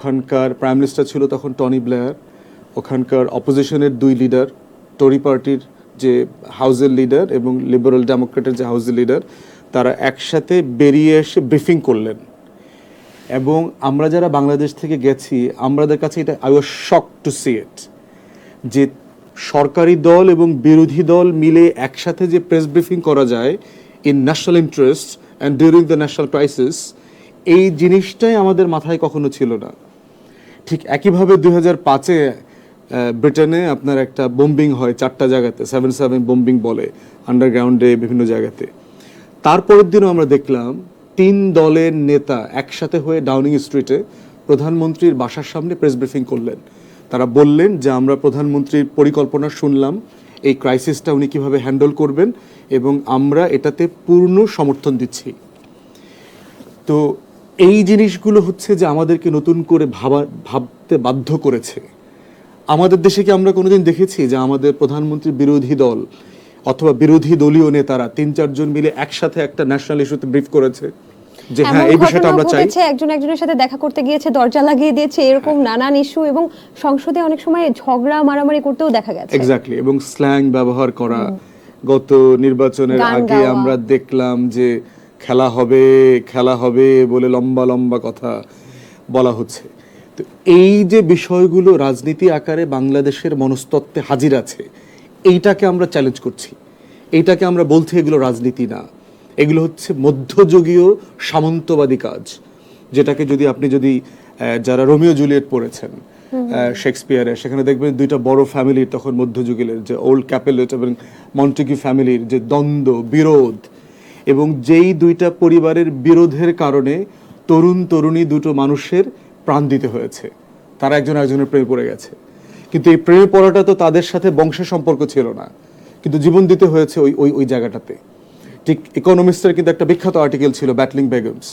ওখানকার prime minister ছিল তখন টনি ব্লেয়ার, ওখানকার অপোজিশনের দুই লিডার, টরি পার্টির যে হাউসের লিডার এবং লিবারেল ডেমোক্রেটের যে হাউসের লিডার, তারা একসাথে বেরিয়ে এসে ব্রিফিং করলেন। এবং আমরা যারা বাংলাদেশ থেকে গেছি, আমাদের কাছে এটা I was shock to see it, যে সরকারি দল এবং বিরোধী দল মিলে একসাথে যে প্রেস ব্রিফিং করা যায় in national interest and during the national crisis, এই জিনিসটাই আমাদের মাথায় কখনো ছিল না। ঠিক একইভাবে 2005-এ ব্রিটেনে আপনার একটা বোম্বিং হয় 4টা জায়গাতে, 7/7 বোম্বিং বলে, আন্ডারগ্রাউন্ডে বিভিন্ন জায়গাতে। তারপরের দিনও আমরা দেখলাম 3 দলের নেতা একসাথে হয়ে ডাউনিং স্ট্রিটে প্রধানমন্ত্রীর বাসার সামনে প্রেস ব্রিফিং করলেন। তারা বললেন যে আমরা প্রধানমন্ত্রীর পরিকল্পনা শুনলাম, এই ক্রাইসিসটা উনি কীভাবে হ্যান্ডেল করবেন এবং আমরা এটাতে পূর্ণ সমর্থন দিচ্ছি। তো এই জিনিসগুলো হচ্ছে যে আমাদেরকে নতুন করে ভাবতে বাধ্য করেছে। আমাদের দেশে কি আমরা কোনোদিন দেখেছি যে আমাদের প্রধানমন্ত্রী বিরোধী দল অথবা বিরোধী দলীয় নেতারা 3-4 জন মিলে একসাথে একটা ন্যাশনাল ইস্যুতে ব্রিফ করেছে যে হ্যাঁ এই বিষয়টা আমরা চাই? একজন একজনের সাথে দেখা করতে গিয়েছে, দরজা লাগিয়ে দিয়েছে, এরকম নানান ইস্যু, এবং সংসদে অনেক সময় ঝগড়া মারামারি করতেও দেখা গেছে। এক্স্যাক্টলি, এবং স্ল্যাং ব্যবহার করা। গত নির্বাচনের আগে আমরা দেখলাম যে খেলা হবে বলে লম্বা লম্বা কথা বলা হচ্ছে। তো এই যে বিষয়গুলো রাজনীতি আকারে বাংলাদেশের মনস্তত্ত্বে হাজির আছে, এইটাকে আমরা চ্যালেঞ্জ করছি। এইটাকে আমরা বলছি এগুলো রাজনীতি না, এগুলো হচ্ছে মধ্যযুগীয় সামন্তবাদী কাজ। যেটাকে আপনি যদি যারা রোমিও জুলিয়েট পড়েছেন শেক্সপিয়ারের, সেখানে দেখবেন দুইটা বড় ফ্যামিলির, তখন মধ্যযুগের যে ওল্ড ক্যাপেলেট এবং মন্টেগু ফ্যামিলির যে দ্বন্দ্ব, বিরোধ, এবং যেই দুইটা পরিবারের বিরোধের কারণে তরুণ তরুণী দুটো মানুষের প্রাণ দিতে হয়েছে, তারা একজন একজনের প্রেমে পড়ে গেছে। কিন্তু এই প্রেমে পড়াটা তো তাদের সাথে বংশের সম্পর্ক ছিল না, কিন্তু জীবন দিতে হয়েছে ওই জায়গাটাতে। ঠিক ইকোনমিস্টের কিন্তু একটা বিখ্যাত আর্টিকেল ছিল ব্যাটলিং বেগমস,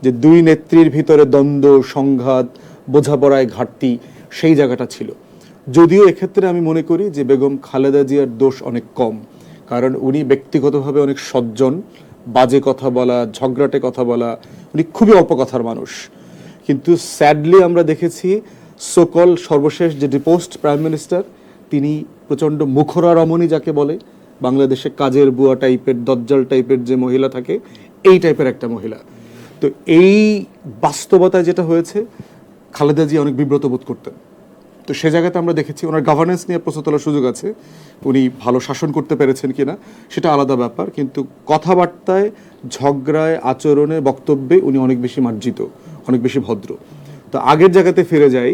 যে দুই নেত্রীর ভিতরে দ্বন্দ্ব, সংঘাত, বোঝাপড়ায় ঘাটতি, সেই জায়গাটা ছিল। যদিও এক্ষেত্রে আমি মনে করি যে বেগম খালেদা জিয়ার দোষ অনেক কম, কারণ উনি ব্যক্তিগতভাবে অনেক সজ্জন, বাজে কথা বলা, ঝগড়াটে কথা বলা, উনি খুবই অল্প কথার মানুষ। কিন্তু স্যাডলি আমরা দেখেছি সোকল সর্বশেষ যে ডিপোস্ট প্রাইম মিনিস্টার, তিনি প্রচণ্ড মুখরা রমণী যাকে বলে, বাংলাদেশে কাজের বুয়া টাইপের, দজ্জাল টাইপের যে মহিলা থাকে, এই টাইপের একটা মহিলা। তো এই বাস্তবতায় যেটা হয়েছে, খালেদা জিয়া অনেক বিব্রত বোধ করতেন। তো সে জায়গাতে আমরা দেখেছি ওনার গভর্নেন্স নিয়ে প্রশ্ন তোলার সুযোগ আছে, উনি ভালো শাসন করতে পেরেছেন কিনা সেটা আলাদা ব্যাপার, কিন্তু কথাবার্তায়, ঝগড়ায়, আচরণে, বক্তব্যে উনি অনেক বেশি মার্জিত, অনেক বেশি ভদ্র। তো আগের জায়গাতে ফিরে যাই,